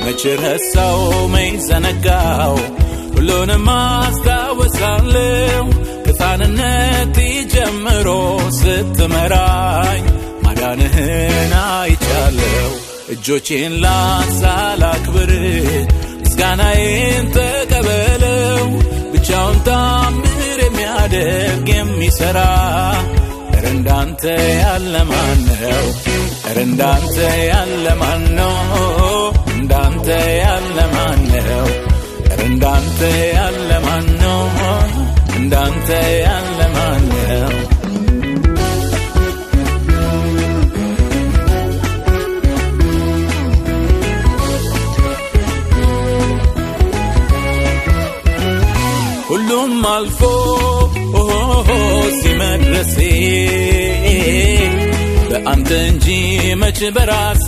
መችረሳው መይዘነጋው ሁሉንም አስታውሳለሁ ከታንነት ጀምሮ ስትመራኝ ማዳንህን አይቻለሁ እጆቼን ላንሳላክብር ምስጋናዬን ተቀበለው ብቻውን ታምር የሚያደርግ የሚሰራ እንዳንተ ያለ ማን ነው እንዳንተ ያለ ማን ነው እንዳንተ ያለ ማን ነው እንዳንተ ያለ ማን ነው እንዳንተ ያለ ማን ነው ሁሉም አልፎ ሲመድረሴ በአንተ እንጂ መች በራሴ